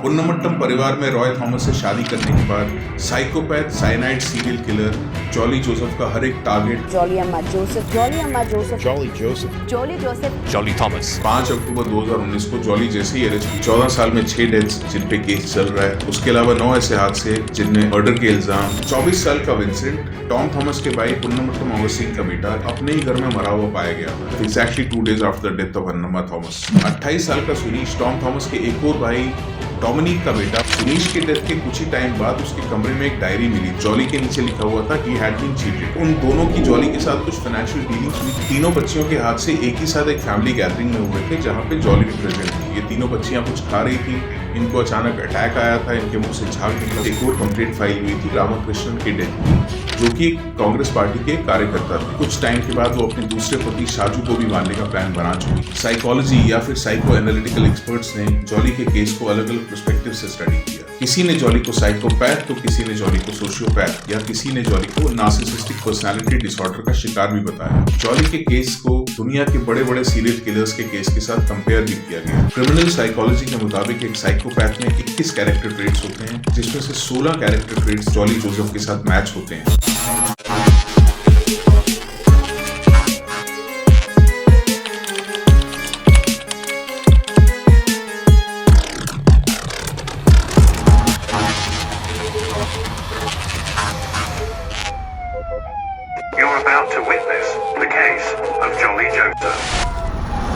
पुन्नमट्टम परिवार में रॉय थॉमस से शादी करने के बाद psychopath cyanide serial killer Jolly Joseph का हर एक टारगेट जॉली अम्मा जोसेफ जॉली थॉमस 5 अक्टूबर 2019 को जॉली जैसे ही अरेस्ट हुई। 14 साल में 6 डेथ्स जिन पे केस चल रहा है, उसके अलावा 9 ऐसे हादसे जिनमें मर्डर के इल्जाम। 24 साल का विंसेंट टॉम थॉमस के भाई पुन्नमट्टम अगस्तीन का बेटा अपने ही घर में मरा हुआ पाया गया था, exactly 2 days after the death of Annamma Thomas. 28 साल का सुनीश टॉम थॉमस के एक और भाई डोमिनिक का बेटा। सुनीश के डेथ के कुछ ही टाइम बाद उसके कमरे में एक डायरी मिली, जॉली के नीचे लिखा हुआ था ही हैड बीन चीटेड। उन दोनों की जॉली के साथ कुछ फाइनेंशियल डीलिंग्स हुई। तीनों बच्चियों के हाथ से एक ही साथ एक फैमिली गैदरिंग में हुए थे जहाँ पे जॉली भी प्रेजेंट थी। ये तीनों बच्चियां कुछ खा रही थी, इनको अचानक अटैक आया था, इनके मुंह से झाग निकला। एक और कंप्लेंट फाइल हुई थी रामाकृष्णन के डेथ, जो कि कांग्रेस पार्टी के कार्यकर्ता थे। कुछ टाइम के बाद वो अपने दूसरे पति शाजू को भी मारने का प्लान बना चुकी। साइकोलॉजी या फिर साइको एनालिटिकल एक्सपर्ट्स ने जॉली के केस को अलग अलग पर्सपेक्टिव से स्टडी किया। किसी ने जॉली को साइकोपैथ, तो किसी ने जॉली को सोशियोपैथ, या किसी ने जॉली को नार्सिसिस्टिक पर्सनालिटी डिसऑर्डर का शिकार भी बताया। जॉली के केस को दुनिया के बड़े बड़े सीरियल किलर्स के केस के साथ कंपेयर भी किया गया। क्रिमिनल साइकोलॉजी के मुताबिक एक साइकोपैथ में 21 कैरेक्टर ट्रेट्स होते हैं, जिसमें से 16 कैरेक्टर ट्रेट्स जॉली जोसेफ के साथ मैच होते हैं। You're about to witness the case of Jolly Joseph.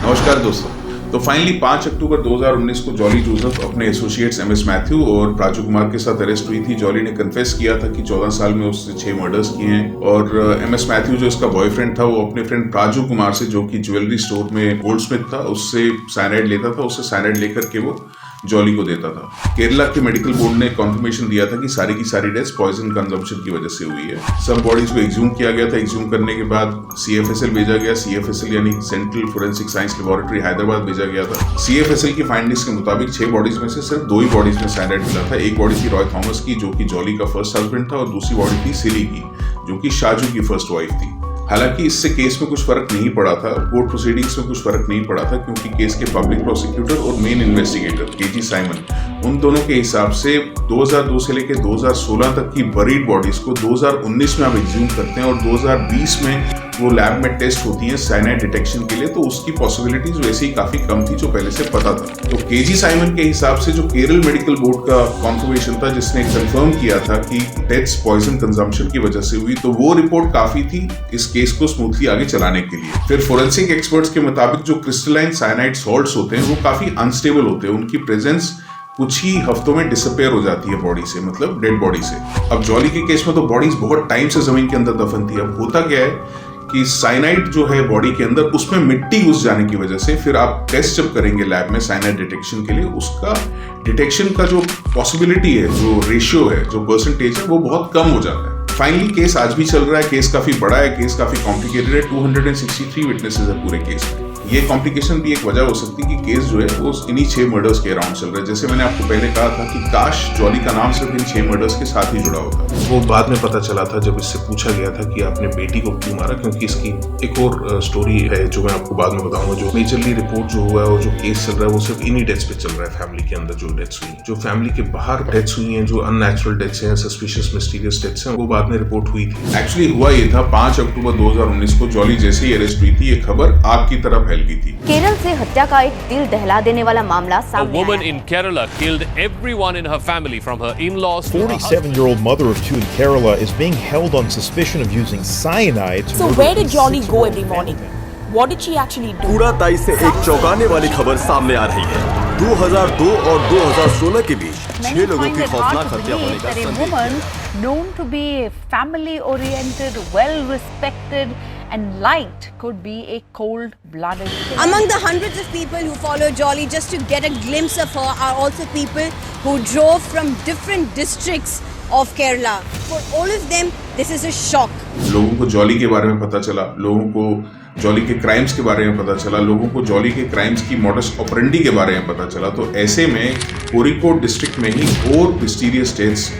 नमस्कार दोस्तों, तो फाइनली 5 अक्टूबर 2019 को जॉली जोसेफ अपने एसोसिएट्स एमएस मैथ्यू और प्राजू कुमार के साथ अरेस्ट हुई थी। जॉली ने कन्फेस किया था कि 14 साल में उससे 6 मर्डर्स किए हैं, और एमएस मैथ्यू जो इसका बॉयफ्रेंड था, वो अपने फ्रेंड प्राजू कुमार से, जो कि ज्वेलरी स्टोर में गोल्डस्मिथ था, उससे साइनाइड लेता था। उससे साइनाइड लेकर के वो जॉली को देता था। केरला के मेडिकल बोर्ड ने कंफर्मेशन दिया था कि सारी की सारी डेथ्स पॉइजन कंजम्पशन की वजह से हुई है। सब बॉडीज को एक्सह्यूम किया गया था। एक्सह्यूम करने के बाद सीएफएसएल भेजा गया। सीएफएसएल यानी central forensic science laboratory Hyderabad भेजा गया था। सीएफएसएल की फाइंडिंग्स के मुताबिक 6 बॉडीज में से सिर्फ 2 ही बॉडीज में साइनाइड मिला था। एक बॉडी थी रॉय थॉमस की, जो कि जॉली का फर्स्ट हस्बैंड था, और दूसरी बॉडी थी सिली की, जो कि शाजू की फर्स्ट वाइफ थी। हालांकि इससे केस में कुछ फर्क नहीं पड़ा था, कोर्ट प्रोसीडिंग्स में कुछ फर्क नहीं पड़ा था, क्योंकि केस के पब्लिक प्रोसिक्यूटर और मेन इन्वेस्टिगेटर केजी साइमन, उन दोनों के हिसाब से 2002 से लेकर 2016 तक की बरीड बॉडीज को 2019 में आप एग्ज्यूम करते हैं, और 2020 में वो लैब में टेस्ट होती है साइनाइड डिटेक्शन के लिए, तो उसकी पॉसिबिलिटीज वैसे ही काफी कम थी, जो पहले से पता था। तो केजी साइमन के हिसाब से जो केरल मेडिकल बोर्ड का कॉन्फर्मेशन था, जिसने कंफर्म किया था कि डेथ्स पॉइजन कंजम्पशन की वजह से हुई, तो वो रिपोर्ट काफी थी इस केस को स्मूथली आगे चलाने के लिए। फिर फोरेंसिक एक्सपर्ट्स के मुताबिक जो क्रिस्टलाइन साइनाइड सॉल्ट्स होते हैं, वो काफी अनस्टेबल होते हैं। उनकी प्रेजेंस कुछ ही हफ्तों में डिसअपेयर हो जाती है बॉडी से, मतलब डेड बॉडी से। अब जॉली के केस में तो बॉडीज बहुत टाइम से जमीन के अंदर दफन थी। अब होता क्या है कि साइनाइड जो है बॉडी के अंदर, उसमें मिट्टी घुस जाने की वजह से फिर आप टेस्ट जब करेंगे लैब में साइनाइड डिटेक्शन के लिए, उसका डिटेक्शन का जो पॉसिबिलिटी है, जो रेशियो है, जो परसेंटेज है, वो बहुत कम हो जाता है। फाइनली केस आज भी चल रहा है। केस काफी बड़ा है, केस काफी कॉम्प्लिकेटेड है। 263 विटनेसेस है पूरे केस में। ये कॉम्प्लिकेशन भी एक वजह हो सकती है कि केस जो है वो इन्हीं 6 मर्डर्स के अराउंड चल रहा है। जैसे मैंने आपको पहले कहा था कि काश जॉली का नाम सिर्फ इन 6 मर्डर्स के साथ ही जुड़ा होता। वो बाद में पता चला था जब इससे पूछा गया था कि आपने बेटी को क्यों मारा, क्योंकि इसकी एक और स्टोरी है जो मैं आपको बाद में बताऊंगा। जो मेजरली रिपोर्ट जो हुआ है और जो केस चल रहा है, वो सिर्फ इन्हीं डेथ्स पे चल रहा है। फैमिली के अंदर जो डेथ्स हुई, जो फैमिली के बाहर डेथ्स हुई हैं, जो अननेचुरल डेथ्स हैं, सस्पिशियस मिस्टीरियस डेथ्स हैं, वो बाद में रिपोर्ट हुई थी। एक्चुअली हुआ ये था, 5 अक्टूबर 2019 को जॉली जैसे ही अरेस्ट हुई थी, ये खबर आग की तरह फैल गई थी। केरल से हत्या का एक दिल दहला देने वाला मामला A सामने woman आया in Kerala killed everyone in her family, from her in-laws to her husband. 47-year-old mother of 2 in Kerala is being held on suspicion of using cyanide to So murder where did a Jolly go 6-year-old every morning? family. What did she actually do? कूड़ा ताई से एक चौंकाने वाली खबर सामने आ रही है। 2002 और 2016 के बीच 6 लोगों की खौफनाक हत्या होने का that a संदेह woman है। known to be family oriented, well respected and liked could be a cold-blooded killer. Among the hundreds of people who follow Jolly just to get a glimpse of her are also people who drove from different districts of Kerala. For all of them, this is a shock. लोगों को jolly के बारे में पता चला, लोगों को jolly के क्राइम्स के बारे में पता चला, लोगों को जॉली के क्राइम्स की मॉडस ऑपरेंडी के बारे में पता चला। तो ऐसे में कोरिकोड डिस्ट्रिक्ट में ही और मिस्टीरियस डेथ्स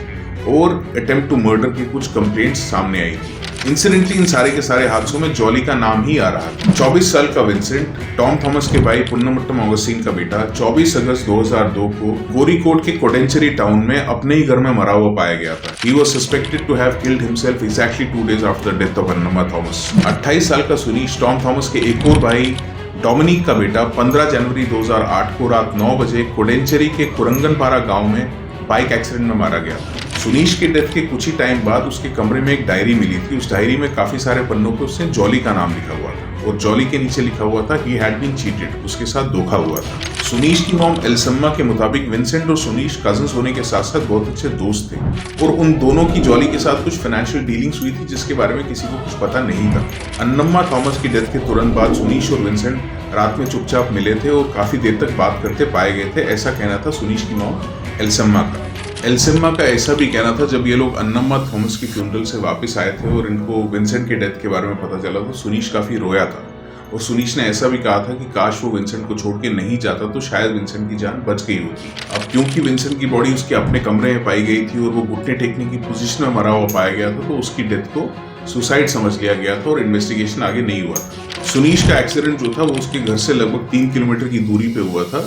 और अटेम्प्ट टू मर्डर की कुछ कंप्लेंट्स सामने आई थी। इंसिडेंटली इन सारे के सारे हादसों में जॉली का नाम ही आ रहा था। 24 साल का विंसेंट, टॉम थॉमस के भाई पुन्नमट्टम ऑगस्टीन का बेटा, 24 अगस्त 2002 को कोरिकोड के कोडेंचेरी टाउन में अपने ही घर में मरा हुआ पाया गया था। He was suspected to have killed himself exactly 2 days after the death of Annamma Thomas. 28 साल का सुनीश, टॉम थॉमस के एक और भाई डोमिनिक का बेटा, 15 जनवरी 2008 को रात 9 बजे कोडेंचेरी के कुरंगनपारा गांव में बाइक एक्सीडेंट में मारा गया। सुनीश के डेथ के कुछ ही टाइम बाद उसके कमरे में एक डायरी मिली थी। उस डायरी में काफी सारे पन्नों पे उसने जॉली का नाम लिखा हुआ था और जॉली के नीचे लिखा हुआ था ही हैड बीन चीटेड, उसके साथ धोखा हुआ था। सुनीश की मॉम एल्सम्मा के मुताबिक विंसेंट और सुनीश कजिन्स होने के साथ साथ बहुत अच्छे दोस्त थे और उन दोनों की जॉली के साथ कुछ फाइनेंशियल डीलिंग्स हुई थी जिसके बारे में किसी को कुछ पता नहीं था। अन्नमा थॉमस की डेथ के तुरंत बाद सुनीश और विंसेंट रात में चुपचाप मिले थे और काफी देर तक बात करते पाए गए थे, ऐसा कहना था सुनीश की मॉम एल्सम्मा का। एल्सम्मा का ऐसा भी कहना था जब ये लोग अन्नमा थॉमस की फ्यूनरल से वापस आए थे और इनको विंसेंट के डेथ के बारे में पता चला तो सुनीश काफी रोया था और सुनीश ने ऐसा भी कहा था कि काश वो विंसेंट को छोड़ के नहीं जाता तो शायद विंसेंट की जान बच गई होती। अब क्योंकि विंसेंट की बॉडी उसके अपने कमरे में पाई गई थी और वो घुटने टेकने की पोजीशन में मरा हुआ पाया गया था तो उसकी डेथ को सुसाइड समझ लिया गया था और इन्वेस्टिगेशन आगे नहीं हुआ था। सुनीश का एक्सीडेंट जो था वो उसके घर से लगभग 3 किलोमीटर की दूरी पे हुआ था।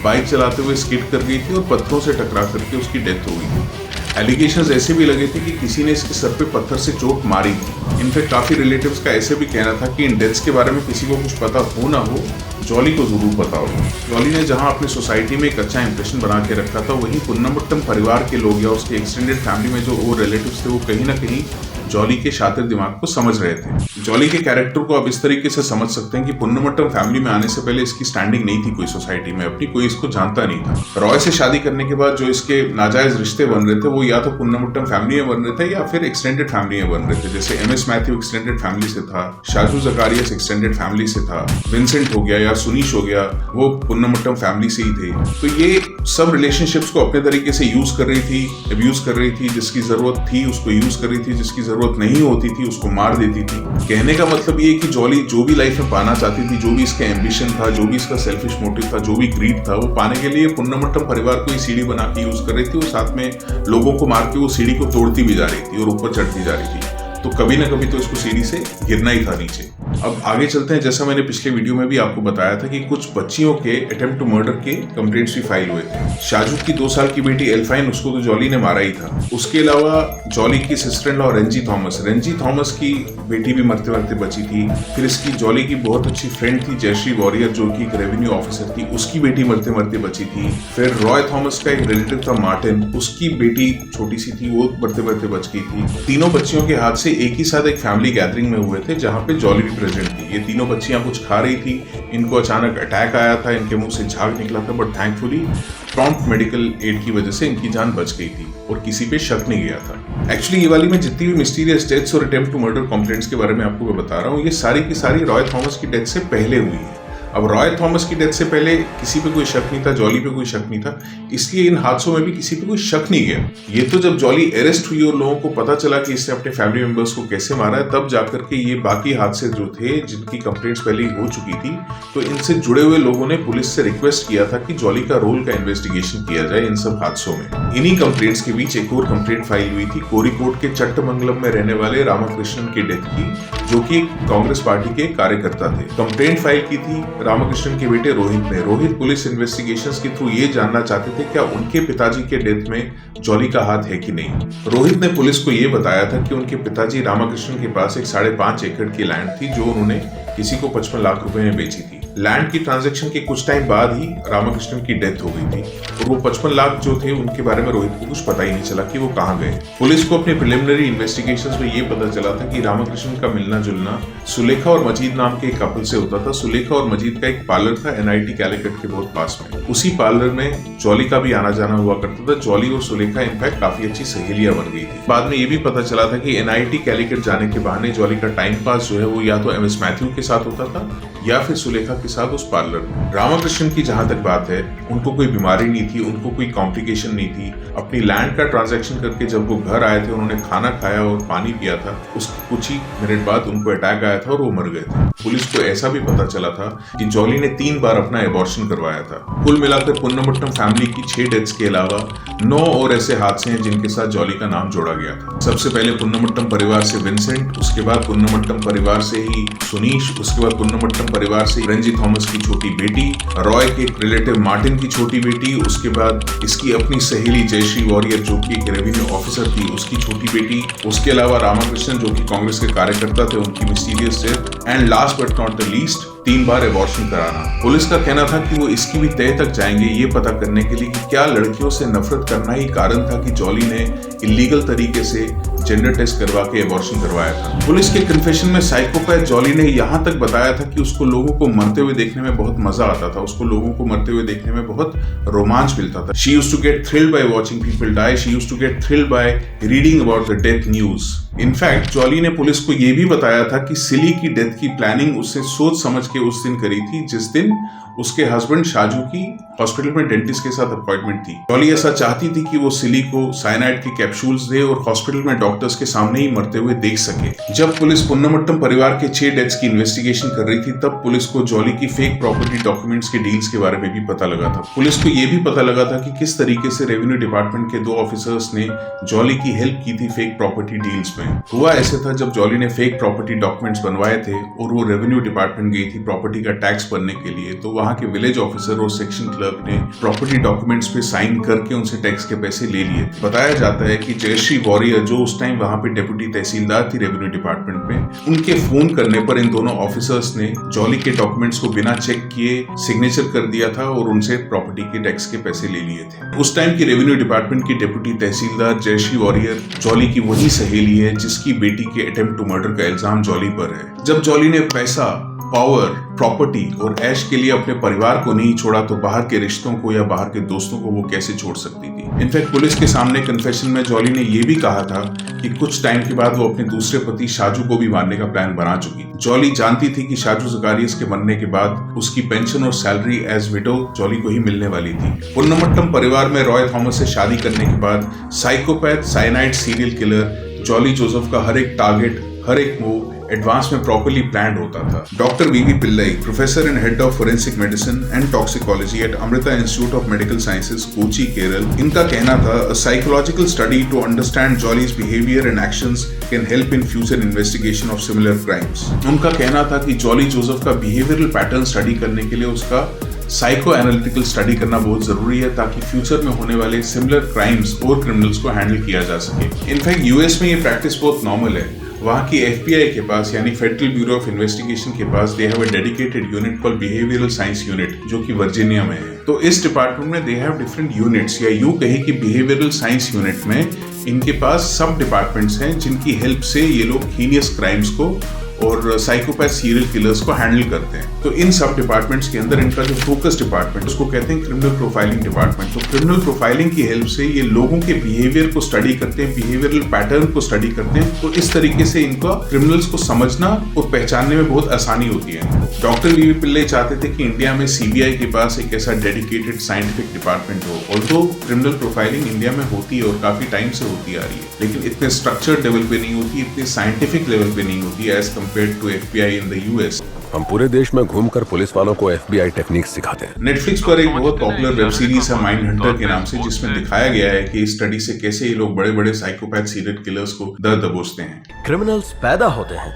बाइक चलाते हुए स्किड कर गई थी और पत्थरों से टकरा करके उसकी डेथ हो गई थी। एलिगेशंस ऐसे भी लगे थे कि किसी ने इसके सर पे पत्थर से चोट मारी थी। इनफैक्ट काफी रिलेटिव्स का ऐसे भी कहना था कि इन डेथ्स के बारे में किसी को कुछ पता हो ना हो, जॉली को जरूर पता हो। जॉली ने जहां अपनी सोसाइटी में एक अच्छा इंप्रेशन बना के रखा था, वहीं पुन्नमट्टम परिवार के लोग या उसके एक्सटेंडेड फैमिली में जो और रिलेटिव्स थे वो कहीं ना कहीं जॉली के शातिर दिमाग को समझ रहे थे। जॉली के कैरेक्टर को अब इस तरीके से समझ सकते हैं कि पुन्नमट्टम फैमिली में आने से पहले इसकी स्टैंडिंग नहीं थी कोई सोसाइटी में, अपनी कोई इसको जानता नहीं था। रॉय से शादी करने के बाद जो इसके नाजायज रिश्ते बन रहे थे वो या तो पुन्नमट्टम फैमिली में बन रहे थे या फिर एक्सटेंडेड फैमिली में बन रहे थे। जैसे एमएस मैथ्यू एक्सटेंडेड फैमिली से था, शाजू जकारियस एक्सटेंडेड फैमिली से था, विंसेंट हो गया या सुनीश हो गया वो पुन्नमट्टम फैमिली से ही थे। तो ये सब रिलेशनशिप्स को अपने तरीके से यूज कर रही थी, अब्यूज कर रही थी। जिसकी जरूरत थी उसको यूज कर रही थी, जिसकी जरूरत नहीं होती थी उसको मार देती थी। कहने का मतलब ये कि जॉली जो भी लाइफ में पाना चाहती थी, जो भी इसका एम्बिशन था, जो भी इसका सेल्फिश मोटिव था, जो भी ग्रीड था, वो पाने के लिए पुन्नमट्टम परिवार को ही सीढ़ी बना के यूज कर रही थी और साथ में लोगों को मार के वो सीढ़ी को तोड़ती भी जा रही थी और ऊपर चढ़ती जा रही थी। तो कभी ना कभी तो इसको सीढ़ी से गिरना ही था नीचे। अब आगे चलते हैं। जैसा मैंने पिछले वीडियो में भी आपको बताया था कि कुछ बच्चियों के अटेम्प्ट टू मर्डर के कंप्लेंट्स भी फाइल हुए थे। शाजू की 2 साल की बेटी एल्फाइन, उसको तो जॉली ने मारा ही था। उसके अलावा जॉली की sister in law Renzi Thomas की बेटी भी मरते मरते बची थी। फिर इसकी जॉली की बहुत अच्छी फ्रेंड थी जयश्री वॉरियर जो कि एक रेवेन्यू ऑफिसर थी, उसकी बेटी मरते मरते बची थी। फिर रॉय थॉमस का एक रिलेटिव था मार्टिन, उसकी बेटी छोटी सी थी, वो मरते मरते बच गई थी। तीनों बच्चियों के हाथ से एक ही साथ एक फैमिली गैदरिंग में हुए थे जहां पे जॉली भी प्रेजेंट थी। ये तीनों बच्चियां कुछ खा रही थी, इनको अचानक अटैक आया था, इनके मुंह से झाग निकला था, but thankfully prompt medical aid की वजह से इनकी जान बच गई थी और किसी पे शक नहीं गया था। एक्चुअली ये वाली मैं जितनी भी मिस्टीरियस डेथ्स और अटेम्प्ट टू मर्डर कंप्लेंट्स के बारे में आपको मैं बता रहा हूँ, ये सारी की सारी रॉय थॉमस की डेथ से पहले हुई है। अब रॉय थॉमस की डेथ से पहले किसी पे कोई शक नहीं था, जॉली पे कोई शक नहीं था, इसलिए इन हादसों में भी किसी पे कोई शक नहीं गया। ये तो जब जॉली अरेस्ट हुई और लोगों को पता चला कि इसने अपने फैमिली मेंबर्स को कैसे मारा है, तब जाकर के ये बाकी हादसे जो थे जिनकी कंप्लेंट्स पहले ही हो चुकी थी, तो इनसे जुड़े हुए लोगों ने पुलिस से रिक्वेस्ट किया था कि जॉली का रोल का इन्वेस्टिगेशन किया जाए इन सब हादसों में। इन्हीं कंप्लेंट्स के बीच एक और कंप्लेंट फाइल हुई थी कोरिकोड के चट्टमंगलम में रहने वाले रामाकृष्णन की डेथ की, जो कि कांग्रेस पार्टी के कार्यकर्ता थे। कंप्लेंट फाइल की थी रामाकृष्णन के बेटे रोहित ने। रोहित पुलिस इन्वेस्टिगेशंस के थ्रू ये जानना चाहते थे क्या उनके पिताजी के डेथ में जॉली का हाथ है कि नहीं। रोहित ने पुलिस को ये बताया था कि उनके पिताजी रामाकृष्णन के पास एक 5.5 एकड़ की लैंड थी जो उन्होंने किसी को 55 लाख रुपए में बेची थी। लैंड की ट्रांजैक्शन के कुछ टाइम बाद ही रामाकृष्णन की डेथ हो गई थी और वो 55 लाख जो थे उनके बारे में रोहित को कुछ पता ही नहीं चला कि वो कहाँ गए। पुलिस को अपने प्रिलिमिनरी इन्वेस्टिगेशंस में ये पता चला था कि रामाकृष्णन का मिलना जुलना सुलेखा और मजीद नाम के एक कपल से होता था। सुलेखा और मजीद का एक पार्लर था NIT कैलिकट के बहुत पास में। उसी पार्लर में जॉली का भी आना जाना हुआ करता था। जॉली और सुलेखा इनफैक्ट काफी अच्छी सहेलियां बन गई थी। बाद में ये भी पता चला था कि NIT कैलिकट जाने के बहाने जॉली का टाइम पास जो है वो या तो MS मैथ्यू के साथ होता था या फिर सुलेखा के साथ उस पार्लर में। रामाकृष्णन की जहां तक बात है, उनको कोई बीमारी नहीं थी, उनको कोई कॉम्प्लिकेशन नहीं थी। अपनी लैंड का ट्रांजैक्शन करके जब वो घर आए थे, उन्होंने खाना खाया और पानी पिया था, उसके कुछ ही मिनट बाद उनको अटैक आया था और वो मर गए थे। पुलिस को ऐसा भी पता चला था कि जॉली ने 3 बार अपना एबॉर्शन करवाया था। कुल मिलाकर पुन्नमट्टम फैमिली की 6 डेथ्स के अलावा 9 और ऐसे हादसे हैं जिनके साथ जॉली का नाम जोड़ा गया था। सबसे पहले पुन्नमट्टम परिवार से विंसेंट, उसके बाद पुन्नमट्टम परिवार से ही सुनीश, उसके बाद पुन्नमट्टम परिवार से रंजी थॉमस की छोटी बेटी, रॉय के एक रिलेटिव मार्टिन की छोटी बेटी, उसके बाद इसकी अपनी सहेली जयश्री वॉरियर जो कि एक रेवेन्यू ऑफिसर थी, उसकी छोटी बेटी, उसके अलावा रामाकृष्णन जो कि कांग्रेस के कार्यकर्ता थे, उनकी mysterious death, and last but not the least 3 bar abortion कराना। पुलिस का कहना था कि वो इसकी भी तह तक जाएंगे ये पता करने के लिए कि क्या लड़कियों से नफरत करना ही कारण था कि जॉली ने इलीगल तरीके से जेंडर टेस्ट करवा के एबॉर्शन करवाया था। पुलिस के कन्फेशन में साइकोपैथ जॉली ने यहाँ तक बताया था कि उसको लोगों को मरते हुए देखने में बहुत मजा आता था, उसको लोगों को मरते हुए देखने में बहुत रोमांच मिलता था। She used to get thrilled by watching people die. She used to get thrilled by reading about the death news. In fact jolly ने पुलिस को यह भी बताया था कि सिली की डेथ की प्लानिंग उससे सोच समझ के उस दिन करी थी जिस दिन उसके हस्बैंड शाजू की हॉस्पिटल में डेंटिस्ट के साथ अपॉइंटमेंट थी। जॉली ऐसा चाहती थी कि वो सिली को साइनाइड के कैप्सूल्स दे और हॉस्पिटल में डॉक्टर्स के सामने ही मरते हुए देख सके। जब पुलिस पुन्नमट्टम परिवार के 6 डेथ्स की इन्वेस्टिगेशन कर रही थी तब पुलिस को जॉली की फेक प्रॉपर्टी डॉक्यूमेंट्स के डील्स के बारे में भी पता लगा था। पुलिस को यह भी पता लगा था कि किस तरीके से रेवेन्यू डिपार्टमेंट के 2 ऑफिसर्स ने जॉली की हेल्प की थी फेक प्रॉपर्टी डील्स में। हुआ ऐसे था, जब जॉली ने फेक प्रॉपर्टी डॉक्यूमेंट्स बनवाए थे और वो रेवेन्यू डिपार्टमेंट गई थी प्रॉपर्टी का टैक्स भरने के लिए, तो वहां के विलेज ऑफिसर और सेक्शन क्लर्क ने प्रॉपर्टी डॉक्यूमेंट्स पे साइन करके उनसे टैक्स के पैसे ले लिए। बताया जाता है कि जयश्री वॉरियर जो उस टाइम वहां पे डेप्यूटी तहसीलदार थी रेवेन्यू डिपार्टमेंट में, उनके फोन करने पर इन दोनों ऑफिसर्स ने जॉली के डॉक्यूमेंट्स को बिना चेक किए सिग्नेचर कर दिया था और उनसे प्रॉपर्टी के टैक्स के पैसे ले लिए थे। उस टाइम की रेवेन्यू डिपार्टमेंट की डेप्यूटी तहसीलदार जयश्री वॉरियर जॉली की वही सहेली है जिसकी बेटी के अटेम्प्ट टू मर्डर का इल्जाम जॉली पर है। जब जॉली ने पैसा, पावर, प्रॉपर्टी और ऐश के लिए अपने परिवार को नहीं छोड़ा तो बाहर के रिश्तों को या बाहर के दोस्तों को वो कैसे छोड़ सकती थी। इनफैक्ट पुलिस के सामने कन्फेशन में जॉली ने यह भी कहा था कि कुछ टाइम के बाद वो अपने दूसरे पति शाजू को भी मारने का प्लान बना चुकी। जॉली जानती थी कि शाजू ज़कारियस के मरने के बाद उसकी पेंशन और सैलरी एज विडो जॉली को ही मिलने वाली थी। पुन्नमट्टम परिवार में रॉय थॉमस से शादी करने के बाद psychopath cyanide serial killer Jolly Joseph का हर एक टारगेट, हर एक मूव एडवांस में प्रॉपर्ली प्लान्ड होता था। Doctor VV Pillai, professor and head of forensic medicine and toxicology at Amrita Institute of Medical Sciences, Kochi, Kerala, इनका कहना था a psychological study to understand Jolly's behavior and actions can help in future investigation of similar crimes. उनका कहना था कि jolly Joseph का behavioural pattern study करने के लिए उसका साइको एनालिटिकल स्टडी करना बहुत जरूरी है ताकि फ्यूचर में होने वाले सिमिलर क्राइम्स और क्रिमिनल्स को हैंडल किया जा सके। इनफैक्ट यूएस में ये प्रैक्टिस बहुत नॉर्मल है। वहाँ की एफबीआई के पास यानी फेडरल ब्यूरो ऑफ इन्वेस्टिगेशन के पास they have a dedicated unit called behavioural science unit जो कि वर्जीनिया में है। तो इस डिपार्टमेंट में दे हैव डिफरेंट यूनिट्स, या यूं कहें कि बिहेवियरल साइंस यूनिट में इनके पास सब डिपार्टमेंट्स हैं जिनकी हेल्प से ये लोग हीनियस क्राइम्स को और साइकोपैथ सीरियल किलर्स को हैंडल करते हैं। तो इन सब डिपार्टमेंट्स के अंदर इनका जो फोकस डिपार्टमेंट उसको कहते हैं क्रिमिनल प्रोफाइलिंग डिपार्टमेंट। तो क्रिमिनल प्रोफाइलिंग की हेल्प से ये लोगों के बिहेवियर को स्टडी करते हैं, बिहेवियरल पैटर्न को स्टडी करते हैं। तो इस तरीके से इनका क्रिमिनल्स को समझना और पहचानने में बहुत आसानी होती है। डॉक्टर वीवी पिल्लई चाहते थे कि इंडिया में सीबीआई के पास एक ऐसा डेडिकेटेड साइंटिफिक डिपार्टमेंट हो। ऑल्दो क्रिमिनल प्रोफाइलिंग इंडिया में होती है और काफी टाइम से होती आ रही है, लेकिन इतने स्ट्रक्चर्ड लेवल पे नहीं होती, इतने साइंटिफिक लेवल पे नहीं होती as compared to FBI in the US. हम पूरे देश में घूमकर पुलिस वालों को एफबीआई टेक्निक्स सिखाते हैं। नेटफ्लिक्स पर एक बहुत पॉपुलर वेब सीरीज है माइंड हंटर के नाम से, जिसमें दिखाया गया है कि इस स्टडी से कैसे ये लोग बड़े बड़े साइकोपैथ सीरियल किलर्स को दर दबोचते हैं। क्रिमिनल्स पैदा होते हैं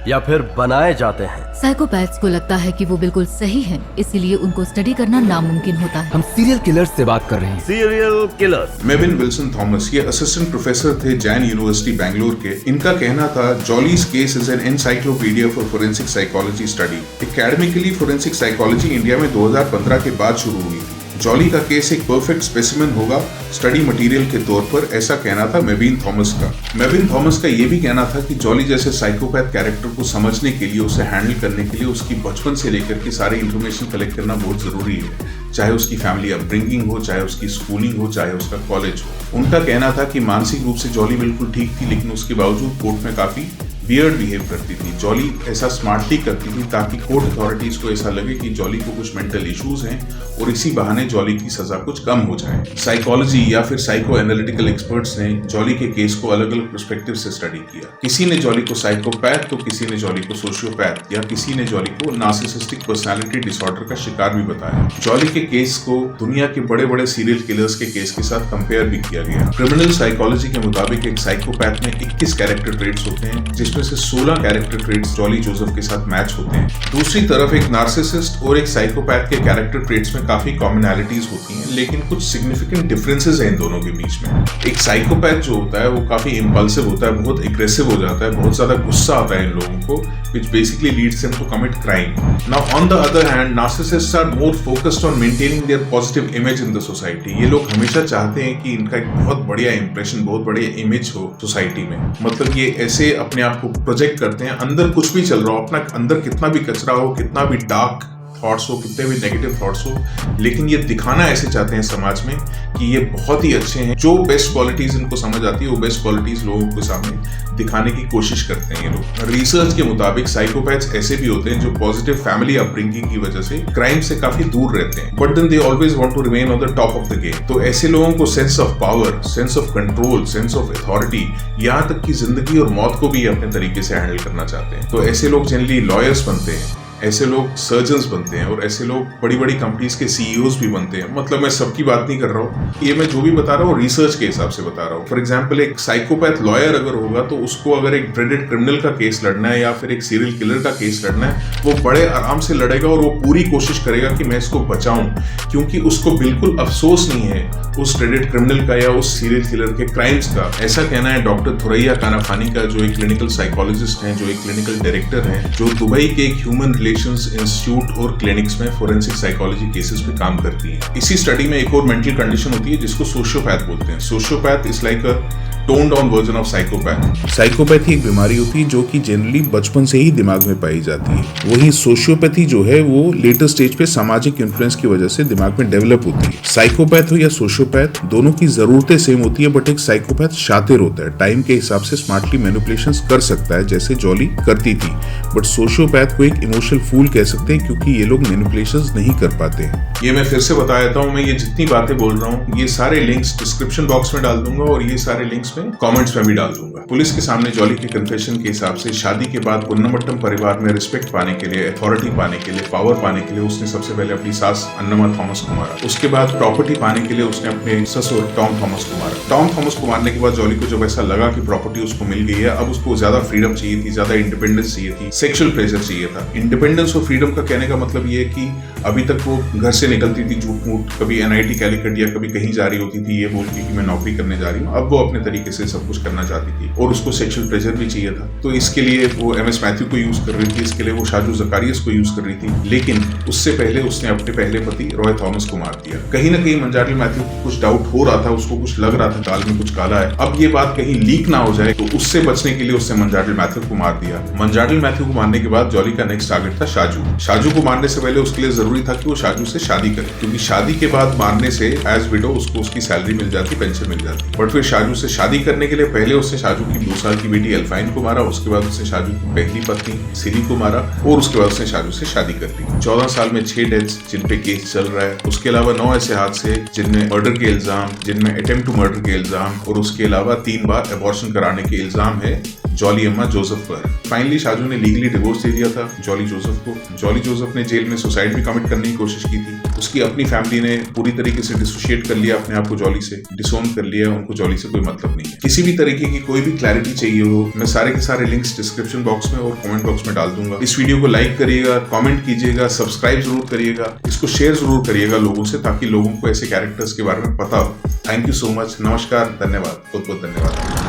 या फिर बनाए जाते हैं। साइकोपैथ्स को लगता है कि वो बिल्कुल सही हैं, इसीलिए उनको स्टडी करना नामुमकिन होता है। हम सीरियल किलर्स से बात कर रहे हैं। Serial killers. मेविन विल्सन थॉमस ये असिस्टेंट प्रोफेसर थे जैन यूनिवर्सिटी बैंगलोर के। इनका कहना था Jolly's case is an encyclopedia for forensic psychology study. Academically forensic psychology India में 2015 के बाद शुरू हुई थी। जॉली का केस एक परफेक्ट स्पेसिमेन होगा स्टडी मटेरियल के तौर पर, ऐसा कहना था मेविन थॉमस का। मेविन थॉमस का यह भी कहना था कि जॉली जैसे साइकोपैथ कैरेक्टर को समझने के लिए, उसे हैंडल करने के लिए उसकी बचपन से लेकर के सारी इंफॉर्मेशन कलेक्ट करना बहुत जरूरी है, चाहे उसकी फैमिली अपब्रिंगिंग हो, चाहे उसकी स्कूलिंग हो, चाहे उसका कॉलेज हो। उनका कहना था कि मानसिक रूप से जॉली बिल्कुल ठीक थी, लेकिन उसके बावजूद कोर्ट में काफी वियर्ड बिहेव करती थी। जॉली ऐसा स्मार्टली करती थी ताकि कोर्ट अथॉरिटीज को ऐसा लगे कि जॉली को कुछ मेंटल इश्यूज हैं और इसी बहाने जॉली की सजा कुछ कम हो जाए। साइकोलॉजी या फिर साइको एनालिटिकल एक्सपर्ट्स ने जॉली के केस को अलग अलग पर्सपेक्टिव से स्टडी किया। किसी ने जॉली को साइकोपैथ, तो किसी ने जॉली को सोशियोपैथ, या किसी ने जॉली को नार्सिसिस्टिक पर्सनालिटी डिसऑर्डर का शिकार भी बताया। जॉली के केस को दुनिया के बड़े बड़े सीरियल किलर्स के केस के साथ कंपेयर भी किया गया। क्रिमिनल साइकोलॉजी के मुताबिक एक साइकोपैथ में 21 कैरेक्टर ट्रेट्स होते हैं, जिसमें से 16 कैरेक्टर ट्रेट्स जॉली जोसेफ के साथ मैच होते हैं। दूसरी तरफ एक नार्सिसिस्ट और एक साइकोपैथ के कैरेक्टर ट्रेट्स में काफी कॉमनैलिटीज होती हैं, लेकिन कुछ सिग्निफिकेंट डिफरेंसेस हैं इन दोनों के बीच में। एक साइकोपैथ जो होता है वो काफी इंपल्सिव होता है, बहुत एग्रेसिव हो जाता है, बहुत ज्यादा गुस्सा आता है इन लोगों को, which basically leads them to commit crime. Now, on the other hand, narcissists are more focused on maintaining their positive image in the society. ये लोग हमेशा चाहते हैं कि इनका एक बहुत बढ़िया इंप्रेशन, बहुत बढ़िया इमेज हो सोसाइटी में। मतलब ये ऐसे अपने आप को प्रोजेक्ट करते हैं, अंदर कुछ भी चल रहा हो, अपना अंदर कितना भी कचरा हो, कितना भी डार्क थॉट्स हो, कितने भी नेगेटिव थॉट्स हो, लेकिन ये दिखाना ऐसे चाहते हैं समाज में कि ये बहुत ही अच्छे हैं। जो बेस्ट क्वालिटीज इनको समझ आती है वो बेस्ट क्वालिटीज लोगों के सामने दिखाने की कोशिश करते हैं ये लोग। रिसर्च के मुताबिक साइकोपैथ्स ऐसे भी होते हैं जो पॉजिटिव फैमिली अपब्रिंगिंग की वजह से क्राइम से काफी दूर रहते हैं, but then they always want to remain on the top of the game. तो ऐसे लोगों को sense of power, sense of control, sense of authority, यहाँ तक कि जिंदगी और मौत को भी अपने तरीके से हैंडल करना चाहते हैं। तो ऐसे लोग जनरली लॉयर्स बनते हैं, ऐसे लोग सर्जन्स बनते हैं और ऐसे लोग बड़ी बड़ी कंपनीज के सीईओज भी बनते हैं। मतलब मैं सबकी बात नहीं कर रहा हूँ, ये मैं जो भी बता रहा हूँ रिसर्च के हिसाब से बता रहा हूँ। फॉर एग्जांपल एक साइकोपैथ लॉयर अगर होगा तो उसको अगर एक ड्रेडेड क्रिमिनल का केस लड़ना है या फिर एक सीरियल किलर का केस लड़ना है, वो बड़े आराम से लड़ेगा और वो पूरी कोशिश करेगा कि मैं इसको बचाऊं, क्योंकि उसको बिल्कुल अफसोस नहीं है उस ड्रेडेड क्रिमिनल का या उस सीरियल किलर के क्राइम्स का। ऐसा कहना है डॉक्टर थुरैया कानाफानी का, जो एक क्लिनिकल साइकोलॉजिस्ट हैं, जो एक क्लिनिकल डायरेक्टर हैं, जो दुबई के एक ह्यूमन रिलेशंस इंस्टीट्यूट और क्लिनिक्स में फोरेंसिक साइकोलॉजी केसेस पे काम करती है। इसी स्टडी में एक और मेंटल कंडीशन होती है जिसको सोशियोपैथ बोलते हैं। Sociopath is like a tone down version of psychopath. Psychopathy एक बीमारी होती है जो कि जनरली बचपन से ही दिमाग में पाई जाती है। वही सोशियोपैथी जो है वो लेटर स्टेज पे सामाजिक इन्फ्लुएंस की वजह से दिमाग में डेवलप होती है। साइकोपैथ हो या सोशियोपैथ, दोनों की जरूरतें सेम होती है, बट एक साइकोपैथ शातिर होता है, टाइम के हिसाब से स्मार्टली मैनिपुलेशंस कर सकता है जैसे जॉली करती थी। बट सोशियोपैथ को एक इमोशनल फूल कह सकते हैं क्योंकि ये लोग मैनिपुलेशंस नहीं कर पाते हैं। ये मैं फिर से बता देता हूँ, मैं ये जितनी बातें बोल रहा हूँ ये सारे लिंक्स डिस्क्रिप्शन बॉक्स में डाल दूंगा और ये सारे लिंक्स में कमेंट्स में भी डाल दूंगा। पुलिस के सामने जॉली के कन्फेशन के हिसाब से शादी के बाद पुन्नमट्टम परिवार में रिस्पेक्ट पाने के लिए, अथॉरिटी पाने के लिए, पावर पाने के लिए उसने सबसे पहले अपनी सास अन्नमा थॉमस को मारा। उसके बाद प्रॉपर्टी पाने के लिए उसने अपने ससुर टॉम थॉमस को मारा। टॉम थॉमस को मारने के बाद जॉली को जब ऐसा लगा कि प्रॉपर्टी उसको मिल गई है, अब उसको ज्यादा फ्रीडम चाहिए थी, ज्यादा इंडिपेंडेंस चाहिए थी, सेक्सुअल प्लेजर चाहिए था। इंडिपेंडेंस और फ्रीडम का कहने का मतलब ये है कि अभी तक वो घर से निकलती थी झूठ मूठ, कभी NIT कैलिकट या कभी कहीं जा रही होती थी ये बोल के कि मैं नौकरी करने जा रही हूँ। अब वो अपने तरीके से सब कुछ करना चाहती थी और उसको सेक्सुअल प्लेजर भी चाहिए था। तो इसके लिए वो MS मैथ्यू को यूज कर रही थी, इसके लिए वो शाजू जकारियस को यूज कर रही थी, लेकिन उससे पहले उसने अपने पहले पति रॉय थॉमस को मार दिया। कहीं ना कहीं मंजार्टल मैथ्यू को कुछ डाउट हो रहा था, उसको कुछ लग रहा था दाल में कुछ काला है। अब ये बात कहीं लीक ना हो जाए तो उससे बचने के लिए उसने मंजार्टल मैथ्यू को मार दिया। मंजार्टल मैथ्यू को मारने के बाद जॉली का नेक्स्ट टारगेट था शाजू। शाजू को मारने से पहले उसके लिए जरूरी था कि वो शाजू से शादी करे, क्योंकि शादी के बाद मारने से एज विडो उसको उसकी सैलरी मिल जाती, पेंशन मिल जाती। बट फिर शाजू से शादी करने के लिए पहले उसने शाजू की 2 साल की बेटी एल्फाइन को मारा, उसके बाद उसने शाजू की पहली पत्नी सिरी को मारा और उसके बाद उसने शाजू से शादी कर ली। 14 साल में 6 डेथ्स जिन पे केस चल रहा है, उसके अलावा 9 ऐसे हादसे जिनमें मर्डर के इल्जाम, जिनमें अटेम्प्ट टू मर्डर के इल्जाम और उसके अलावा 3 बार अबॉर्शन कराने के इल्जाम है जॉली अम्मा जोसेफ पर। फाइनली शाजू ने लीगली डिवोर्स दे दिया था जॉली जोसेफ को। जॉली जोसेफ ने जेल में सुसाइड भी कमिट करने की कोशिश की थी। उसकी अपनी फैमिली ने पूरी तरीके से डिसोशिएट कर लिया अपने आप को जॉली से, डिसोन कर लिया, उनको जॉली से कोई मतलब नहीं है। किसी भी तरीके की कोई भी क्लैरिटी चाहिए हो, मैं सारे के सारे लिंक्स डिस्क्रिप्शन बॉक्स में और कमेंट बॉक्स में डाल दूंगा। इस वीडियो को लाइक करिएगा, कमेंट कीजिएगा, सब्सक्राइब जरूर करिएगा, इसको शेयर जरूर करिएगा लोगों से, ताकि लोगों को ऐसे कैरेक्टर्स के बारे में पता हो। थैंक यू सो मच, नमस्कार, धन्यवाद, बहुत बहुत धन्यवाद।